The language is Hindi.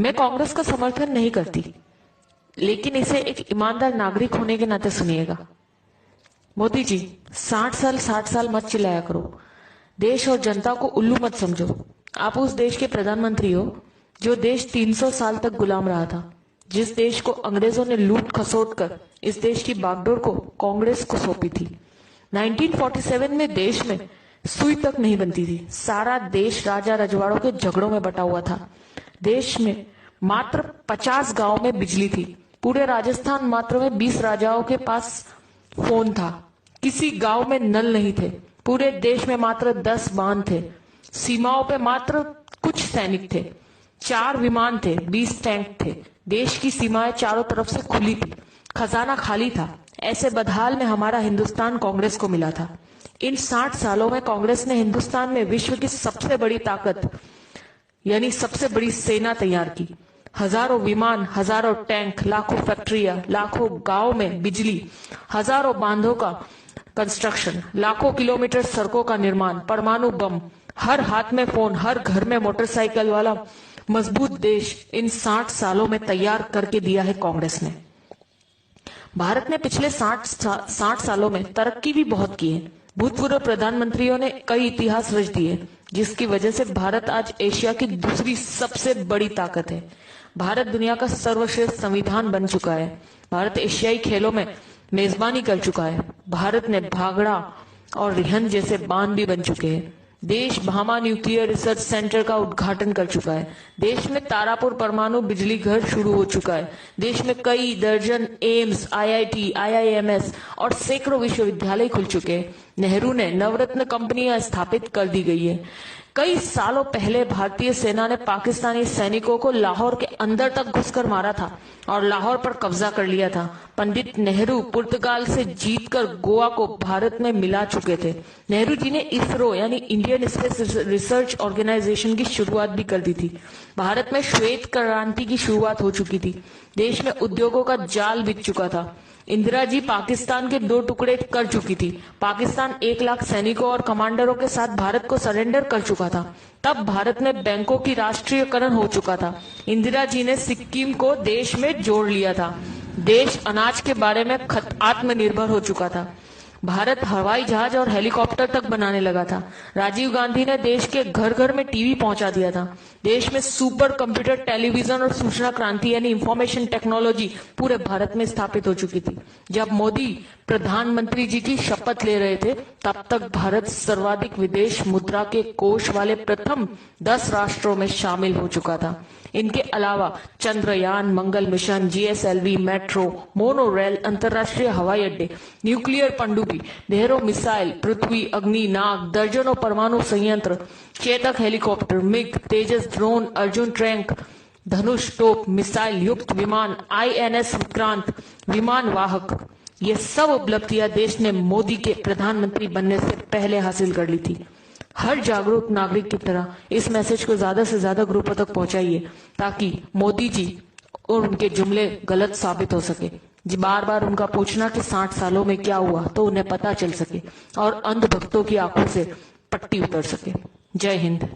मैं कांग्रेस का समर्थन नहीं करती, लेकिन इसे एक ईमानदार नागरिक होने के नाते सुनिएगा। मोदी जी, 60 साल मत चिल्लाया करो। देश और जनता को उल्लू मत समझो। आप उस देश के प्रधानमंत्री हो जो देश 300 साल तक गुलाम रहा था, जिस देश को अंग्रेजों ने लूट खसोट कर इस देश की बागडोर को कांग्रेस को सौंपी थी। 1947 में देश में सुई तक नहीं बनती थी। सारा देश राजा रजवाड़ों के झगड़ों में बटा हुआ था। देश में मात्र 50 गांव में बिजली थी। पूरे राजस्थान मात्र में 20 राजाओं के पास फोन था। किसी गांव में नल नहीं थे। पूरे देश में मात्र 10 बांध थे। सीमाओं पे मात्र कुछ सैनिक थे। 4 विमान थे, 20 टैंक थे। देश की सीमाएं चारों तरफ से खुली थी। खजाना खाली था। ऐसे बदहाल में हमारा हिंदुस्तान कांग्रेस को मिला था। इन 60 सालों में कांग्रेस ने हिंदुस्तान में विश्व की सबसे बड़ी ताकत यानी सबसे बड़ी सेना तैयार की। हजारों विमान, हजारों टैंक, लाखों फैक्ट्रियां, लाखों गांव में बिजली, हजारों बांधों का कंस्ट्रक्शन, लाखों किलोमीटर सड़कों का निर्माण, परमाणु बम, हर हाथ में फोन, हर घर में मोटरसाइकिल वाला मजबूत देश इन 60 सालों में तैयार करके दिया है कांग्रेस ने। भारत ने पिछले 60 सालों में तरक्की भी बहुत की है। भूतपूर्व प्रधानमंत्रियों ने कई इतिहास रच दिए, जिसकी वजह से भारत आज एशिया की दूसरी सबसे बड़ी ताकत है। भारत दुनिया का सर्वश्रेष्ठ संविधान बन चुका है। भारत एशियाई खेलों में मेजबानी कर चुका है। भारत ने भागड़ा और रिहंद जैसे बांध भी बन चुके हैं। देश भामा न्यूक्लियर रिसर्च सेंटर का उद्घाटन कर चुका है। देश में तारापुर परमाणु बिजली घर शुरू हो चुका है। देश में कई दर्जन एम्स, आईआईटी, आईआईएमएस और सैकड़ों विश्वविद्यालय खुल चुके हैं। नेहरू ने नवरत्न कंपनियां स्थापित कर दी गई है। कई सालों पहले भारतीय सेना ने पाकिस्तानी सैनिकों को लाहौर के अंदर तक घुसकर मारा था और लाहौर पर कब्जा कर लिया था। पंडित नेहरू पुर्तगाल से जीतकर गोवा को भारत में मिला चुके थे। नेहरू जी ने इसरो यानी इंडियन स्पेस रिसर्च ऑर्गेनाइजेशन की शुरुआत भी कर दी थी। भारत में श्वेत क्रांति की शुरुआत हो चुकी थी। देश में उद्योगों का जाल बिछ चुका था। इंदिरा जी पाकिस्तान के 2 टुकड़े कर चुकी थी। पाकिस्तान 1 लाख सैनिकों और कमांडरों के साथ भारत को सरेंडर कर चुका था। तब भारत में बैंकों की राष्ट्रीयकरण हो चुका था। इंदिरा जी ने सिक्किम को देश में जोड़ लिया था। देश अनाज के बारे में आत्मनिर्भर हो चुका था। भारत हवाई जहाज और हेलीकॉप्टर तक बनाने लगा था। राजीव गांधी ने देश के घर घर में टीवी पहुंचा दिया था। देश में सुपर कंप्यूटर, टेलीविजन और सूचना क्रांति यानी इंफॉर्मेशन टेक्नोलॉजी पूरे भारत में स्थापित हो चुकी थी। जब मोदी प्रधानमंत्री जी की शपथ ले रहे थे, तब तक भारत सर्वाधिक विदेश मुद्रा के कोष वाले प्रथम 10 राष्ट्रों में शामिल हो चुका था। इनके अलावा Chandrayaan, Mangal mission, GSLV, metro, monorail, अंतरराष्ट्रीय हवाई अड्डे, न्यूक्लियर पनडुब्बी, ढेरों मिसाइल, पृथ्वी, अग्नि, नाग, दर्जनों परमाणु संयंत्र, चेतक हेलीकॉप्टर, मिग, तेजस ड्रोन, अर्जुन टैंक, धनुष तोप, मिसाइल युक्त विमान, आईएनएस विक्रांत, विमान वाहक, ये सब उपलब्धियां देश ने मोदी के प्रधानमंत्री बनने से पहले हासिल कर ली थी। हर जागरूक नागरिक की तरह इस मैसेज को ज्यादा से ज्यादा ग्रुपों तक पहुंचाइए, ताकि मोदी जी और उनके जुमले गलत साबित हो सके। जी बार बार उनका पूछना कि 60 सालों में क्या हुआ, तो उन्हें पता चल सके और अंधभक्तों की आंखों से पट्टी उतर सके। जय हिंद।